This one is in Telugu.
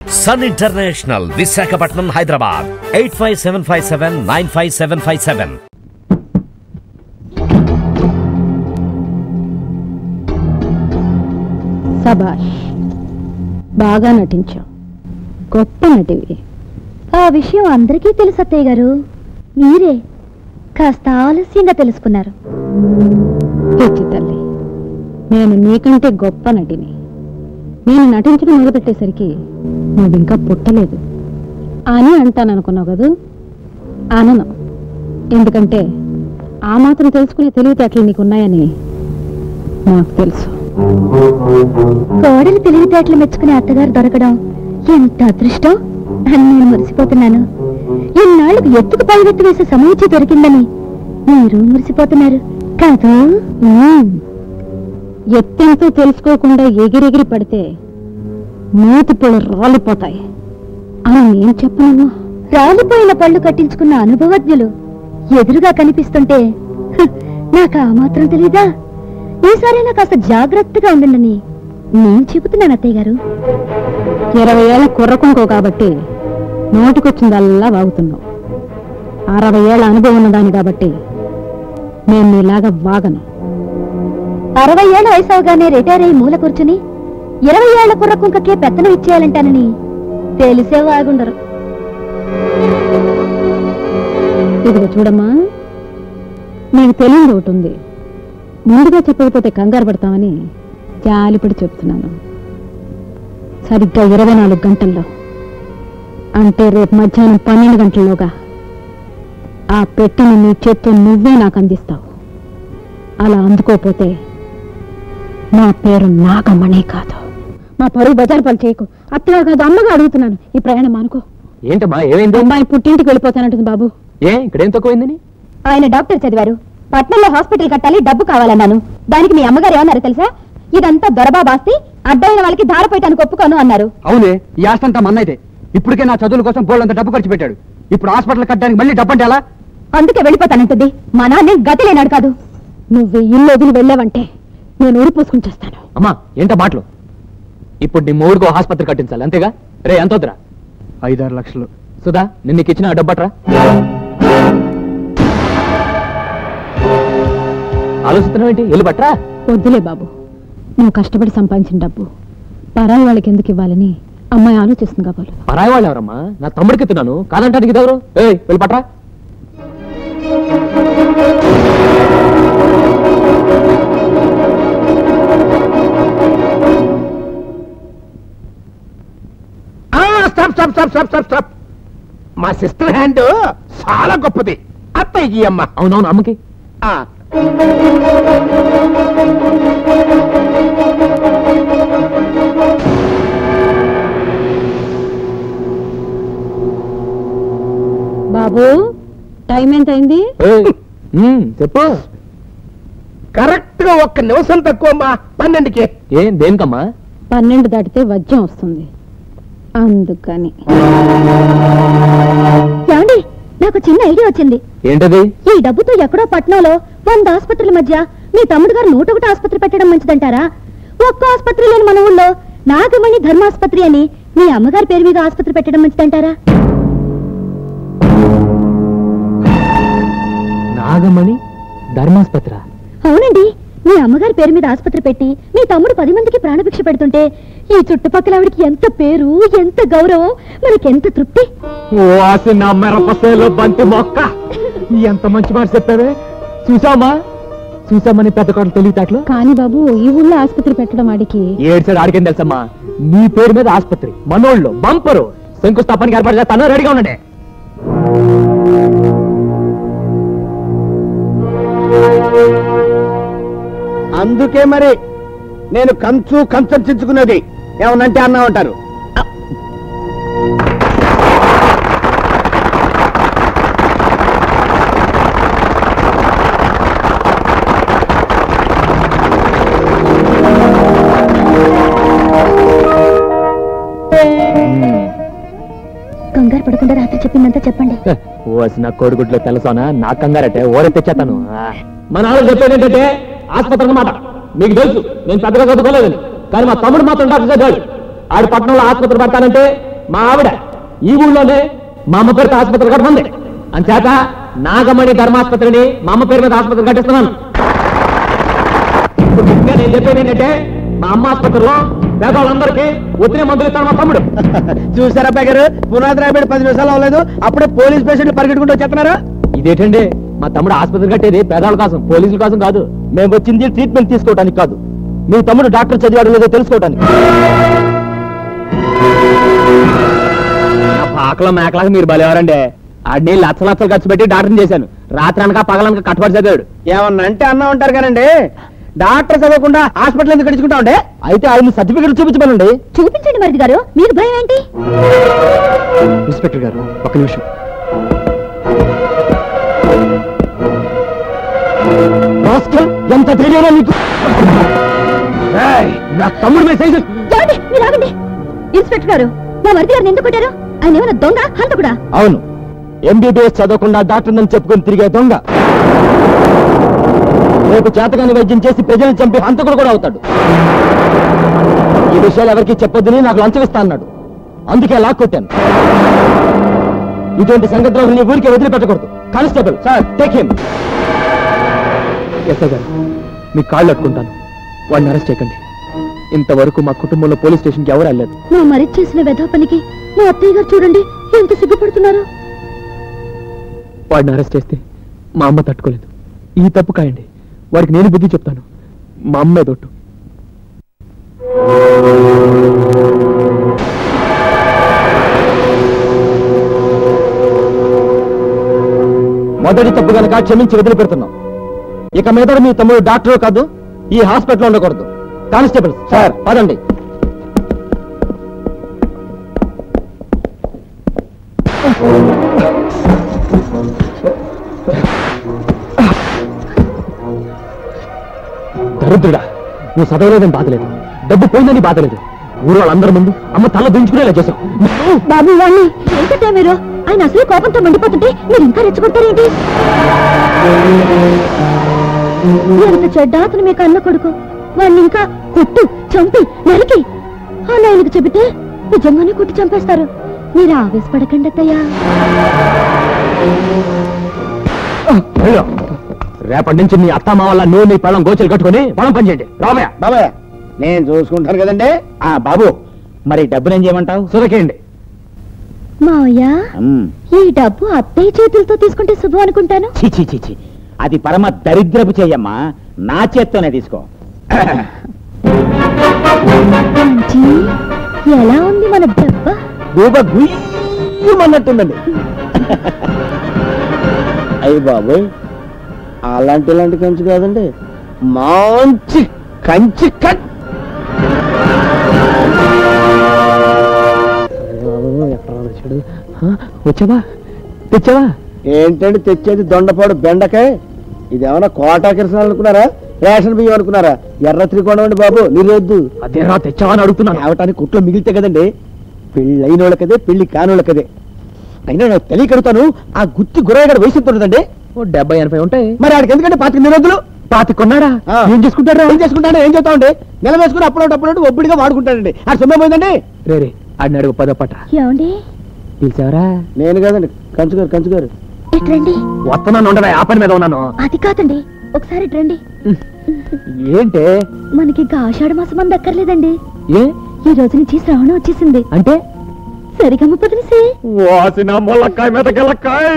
Sun International, Visakhapatnam, Hyderabad. 8575795757. సబాష్, బాగా నటించావు. గొప్ప నటివి. ఆ విషయం అందరికీ తెలుసు అత్తయ్య గారు. మీరే కాస్త ఆలస్యంగా తెలుసుకున్నారు. పిచ్చి తల్లి, నేను నీకంటే గొప్ప నటిని. నేను నటించడం మొదలుపెట్టేసరికి నువ్వు ఇంకా పుట్టలేదు అని అంటాననుకున్నావు కదూ? అనను. ఎందుకంటే ఆ మాత్రం తెలుసుకునే తెలివితేటలు నీకున్నాయని నాకు తెలుసు. కోడలు తెలివితేటలు మెచ్చుకునే అత్తగారు దొరకడం ఎంత అదృష్టం అని నేను మురిసిపోతున్నాను. ఇన్నాళ్ళకు ఎత్తుకు పైవెత్తు వేసే సమూచి దొరికిందని మీరు మురిసిపోతున్నారు కాదు? ఎత్తెంతో తెలుసుకోకుండా ఎగిరెగిరి పడితే మూతి పళ్ళు రాలిపోతాయి అని నేను చెప్పనమ్మా. రాలిపోయిన పళ్ళు కట్టించుకున్న అనుభవజ్ఞులు ఎదురుగా కనిపిస్తుంటే నాకు ఆ మాత్రం తెలీదా? ఈసారైనా కాస్త జాగ్రత్తగా ఉండండి నేను చెబుతున్నాను అత్తయ్య గారు. 20 ఏళ్ల కుర్రకుంకో కాబట్టి నోటికొచ్చిందల్లా వాగుతున్నావు. 60 ఏళ్ల అనుభవం ఉన్నదాన్ని కాబట్టి నేను నీలాగా వాగను. 60 ఏళ్ల వయసు అవగానే రిటైర్ అయ్యి మూల కూర్చుని 20 ఏళ్ల కుర్రకుంకకే పెత్తనం ఇచ్చేయాలంటానని తెలిసే వాగుండరు. ఇదిగో చూడమ్మా, నీకు తెలియదు ఒకటి ఉంది. ముందుగా చెప్పకపోతే కంగారు పడతామని జాలిపడి చెప్తున్నాను. సరిగ్గా 24 గంటల్లో, అంటే రేపు మధ్యాహ్నం 12 గంటల్లోగా ఆ పెట్టెను నీ చేత్తో నువ్వే నాకు అందిస్తావు. అలా అందుకోపోతే నా పేరు నాగమణి కాదు. మా పరువు బజారు పాలు చేయకు. అత్తగా కాదు, అమ్మగా అడుగుతున్నాను. ఈ ప్రయాణం అనుకో. ఏంటమ్మా, ఏమైంది? అమ్మాయి పుట్టింటికి వెళ్ళిపోతానంటుంది బాబు. ఇక్కడేం తక్కువైందని? ఆయన డాక్టర్ చదివారు. పట్నంలో హాస్పిటల్ కట్టాలి, డబ్బు కావాలన్నాను. దానికి మీ అమ్మగారు ఏమన్నారు తెలుసా? ఇదంతా దొరబాబాస్తి, అడ్డైన వాళ్ళకి ధారపోయటానికి ఒప్పుకోను అన్నారు. అవునే, ఈ ఆస్తంతా మన్నైతే. ఇప్పటికే నా చదువుల కోసం బోళ్ళంత డబ్బు ఖర్చు పెట్టాడు. ఇప్పుడు హాస్పిటల్ కట్టడానికి మళ్ళీ డబ్బు అంటే ఎలా? అందుకే వెళ్ళిపోతానంటుంది. మా నాన్నే గతి లేనాడు కాదు. నువ్వు ఇల్లు వదిలి వెళ్ళావంటే నేను ఊరు పోసుకుని చేస్తాను. అమ్మా, ఏంట మాటలు? ఇప్పుడు నీ మూడుకో ఆసుపత్రి కట్టించాలి, అంతేగా? రే, ఎంత వద్దురా? 5-6 లక్షలు. సుధా, నిన్న నీకు ఇచ్చిన డబ్బట్రా. ఆలోచిస్తున్నావు ఏంటి? ఇల్లు బట్రా. వద్దులే బాబు, నువ్వు కష్టపడి సంపాదించిన డబ్బు పరాయి వాళ్ళకి ఎందుకు ఇవ్వాలని అమ్మాయి ఆలోచిస్తుంది కాబోలు. పరాయి వాళ్ళు ఎవరమ్మా? నా తమ్ముడికి ఇస్తున్నాను, కాదంటానికి ఇదెవరు? వెళ్ళి పట్రా. మా సిస్టర్ హ్యాండ్ చాలా గొప్పది. అత్తయ్యకి అమ్మ. అవునవును, అమ్మకి. బాబు, టైం ఎంత అయింది? చెప్పు. కరెక్ట్ గా 1 నిమిషం తక్కువ అమ్మా. 12కి. ఏం దేనికమ్మా? 12 దాటితే వజ్యం వస్తుంది, అందుకని. ఏమండి, నాకు చిన్న ఐడియా వచ్చింది. ఏంటది? ఈ డబ్బుతో ఎక్కడో పట్నంలో 100 ఆసుపత్రుల మధ్య మీ తమ్ముడు గారు 101 ఆసుపత్రి పెట్టడం మంచిదంటారా? ఒక్క ఆసుపత్రి లేని మన ఊళ్ళో నాగమణి ధర్మాసుపత్రి అని మీ అమ్మగారి పేరు మీద ఆసుపత్రి పెట్టడం మంచిదంటారా? నాగమణి ధర్మాసుపత్రి? అవునండి, మీ అమ్మగారి పేరు మీద ఆసుపత్రి పెట్టి మీ తమ్ముడు 10 మందికి ప్రాణభిక్ష పెడుతుంటే ఈ చుట్టుపక్కల ఆవిడికి ఎంత పేరు, ఎంత గౌరవం, మనకెంత తృప్తి. బంతి మొక్క, ఎంత మంచి మాట చెప్పావే. చూసామని పెద్ద కోటలు తెలివితేటలు. కానీ బాబు, ఈ ఊళ్ళో ఆసుపత్రి పెట్టడం వాడికి ఏడ్చాడు. ఆడికేం తెలుసమ్మా? నీ పేరు మీద ఆసుపత్రి, మనోళ్ళు బంపరు. శంకుస్థాపనకి ఏర్పాటు చేస్తాను, రెడీగా ఉండండి. అందుకే మరి నేను కంచర్చించుకున్నది. ఏమనంటే అన్నా ఉంటారు. కంగారు పడకుండా రాత్రి చెప్పిందంతా చెప్పండి. నా కోడిగుడ్లో తెలుసానా? నా కంగారటే ఓరే తెచ్చేస్తాను. మన ఆవిడ చెప్పేది ఏంటంటే ఆసుపత్రి అన్నమాట. మీకు తెలుసు నేను పెద్దగా చదువుకోలేదని, కానీ మా తమ్ముడు మాత్రం డాక్టర్ చదివాడు. ఆడు పట్టణంలో ఆసుపత్రి పెడతానంటే మా ఆవిడ ఈ ఊళ్ళోనే మా అమ్మ పేరుతో ఆసుపత్రి కట్టమంది. అంచేత నాగమణి ధర్మాసుపత్రిని మా అమ్మ పేరు మీద ఆసుపత్రి కట్టిస్తున్నాను. ఇప్పుడు ముఖ్యంగా నేను చెప్పేది ఏంటంటే మా అమ్మ ఆసుపత్రిలో పేదవాళ్ళందరికీ ఒత్తిడి మందులు ఇస్తాను మా తమ్ముడు. చూసారా గారు, పునాది రాబడి 10 నిమిషాలు అవ్వలేదు, అప్పుడే పోలీస్ పేషెంట్లు పరిగెట్టుకుంటూ వచ్చేస్తున్నారా? ఇదేంటండి, మా తమ్ముడు ఆసుపత్రి కట్టేది పేదవాళ్ళ కోసం, పోలీసుల కోసం కాదు. మేము వచ్చింది ట్రీట్మెంట్ తీసుకోవడానికి కాదు, మీ తమ్ముడు డాక్టర్ చదివాడు లేదో తెలుసుకోవడానికి. పాకలో మేకలాగా మీరు బలేవారండి. ఆడిని లచ్చలు ఖర్చు పెట్టి డాక్టర్ని చేశాను. రాత్రి అనక పగలనక కట్టుబడి చదివాడు. ఏమన్నా అంటే అన్నా ఉంటారు కానండి, డాక్టర్ చదవకుండా హాస్పిటల్ ఎందుకు గడుచుకుంటా ఉండే? అయితే ఆయన సర్టిఫికెట్ చూపించమనండి. చూపించండి మరిది గారు, మీకు భయం ఏంటి? ఇన్స్పెక్టర్ గారు ఒక్క నిమిషం. ఎంత తెలియదా నీకు? నా తమ్ముడు మీద సైజు. చూడండి, మీరు ఆగండి. ఇన్స్పెక్టర్ గారు, మా మరిది గారిని ఎందుకు కొట్టారు? ఆయన ఏమైనా దొంగ, హంతకుడా? అవును, ఎంబీబీఎస్ చదవకుండా డాక్టర్ నన్ను చెప్పుకొని తిరిగే దొంగ. రేపు చేతగాని వైద్యం చేసి ప్రజలను చంపి హంతకుడు కూడా అవుతాడు. ఈ విషయాలు ఎవరికి చెప్పొద్దని నాకు లంచం ఇస్తా అన్నాడు, అందుకే లాక్కొట్టాను. ఇటువంటి సంగతిని ఊరికే వదిలిపెట్టకూడదు. Constable sir, take him. SI గారు, మీ కాళ్ళు అట్టుకుంటాను, వాడిని అరెస్ట్ చేయకండి. ఇంతవరకు మా కుటుంబంలో పోలీస్ స్టేషన్కి ఎవరు వెళ్ళలేదు. మా మరిది చేసిన వెధవ పనికి మా అత్తయ్య గారు చూడండి ఎంత సిగ్గుపడుతున్నారు. వాడిని అరెస్ట్ చేస్తే మా అమ్మ తట్టుకోలేదు. ఈ తప్పు కాయండి, వాడికి నేను బుద్ధి చెప్తాను. మా అమ్మే దొట్టు. మొదటి తప్పు కనుక క్షమించి వదిలిపెడుతున్నాం. ఇక మీద మీ తమ్ముడు డాక్టర్ కాదు, ఈ హాస్పిటల్లో ఉండకూడదు. కానిస్టేబుల్ సార్, పదండి. దరిద్రుడా, నువ్వు చదవలేదని బాధలేదు, డబ్బు పోయిందని బాధలేదు, ఊరు వాళ్ళందరి ముందు అమ్మ తల దించుకునేలా చేశావు. బాబు వాణ్ణి ఏంటంటే మీరు? ఆయన అసలు కోపంతో మండిపోతుంటే మీరు ఇంకా రెచ్చగొడతారేంటి? ఎంత చెడ్డ అతను మీకు అన్న కొడుకు. వాడిని ఇంకా కొట్టు, చంపి, నరికి అలా ఆయనకు చెబితే నిజంగానే కొట్టి చంపేస్తారు. మీరు ఆవేశపడకండి అత్తయ్యా. రేపటి నుంచి మీ అత్తమ్మ వల్ల నువ్వు నీ పళ్ళం గోచలు కట్టుకుని పొలం పనిచేయండి. రామయ్య, బాబాయ్ నేను చూసుకుంటాను కదండి. బాబు, మరి డబ్బునేం చేయమంటావు? సురకేయండి. మావయ్య, ఈ డబ్బు అత్తయ్య చేతులతో తీసుకుంటే శుభం అనుకుంటాను. చి అది పరమ దరిద్రపు చెయ్యమ్మా, నా చేత్తోనే తీసుకో. మంచి ఎలా ఉంది మన దెబ్బ? దూబ గుయ్యమన్నట్టుందండి. అయ్యి బాబు, అలాంటి కంచి కాదండి, మంచి కంచి కట్. వచ్చావా? తెచ్చావా? ఏంటండి తెచ్చేది? దొండపాడు బెండకాయ. ఇదేమన్నా కోటా కిరసనాలు అనుకున్నారా? రేషన్ బియ్యం అనుకున్నారా? ఎర్ర త్రికోణం అండి బాబు, నిరోద్దు. అదేరా తెచ్చావా అని అడుగుతున్నాను. అవటానికి కుట్లో మిగిలితే కదండి, పెళ్లి అయినోళ్ళకదే, పెళ్లి కానోళ్ళకదే. అయినా నాకు తెలియకడుతాను, ఆ గుత్తి గురయ్య వయసు ఉంటుందండి. 70-80 ఉంటాయి. మరి ఆడికి ఎందుకంటే 25 నిరోధులు. 25 కొన్నాడా? ఏం చేసుకుంటాడు? ఏం చేస్తామండి? నెల వేసుకుని అప్పుడు ఒబ్బడిగా వాడుకుంటాడండి. ఆ సొమ్మే పోయిందండి. రే ఆడిని అడుగు, పదో పట్ట. ఏమండి పిలిచావరా? నేను కాదండి, కంచుగారు. రండి. వస్తున్నాను, ఉండవా? ఆ పని మీద ఉన్నాను. అది కాదండి, ఒకసారి రండి. ఏంటే? మనకి ఇంకా ఆషాఢ మాసం మంది అక్కర్లేదండి. ఏ ఈ రోజు నుంచి శ్రావణం వచ్చేసింది అంటే? సరిగమ్మ పొదిలిసి వాసిన మొలక్కాయ మీద గెలక్కాయ.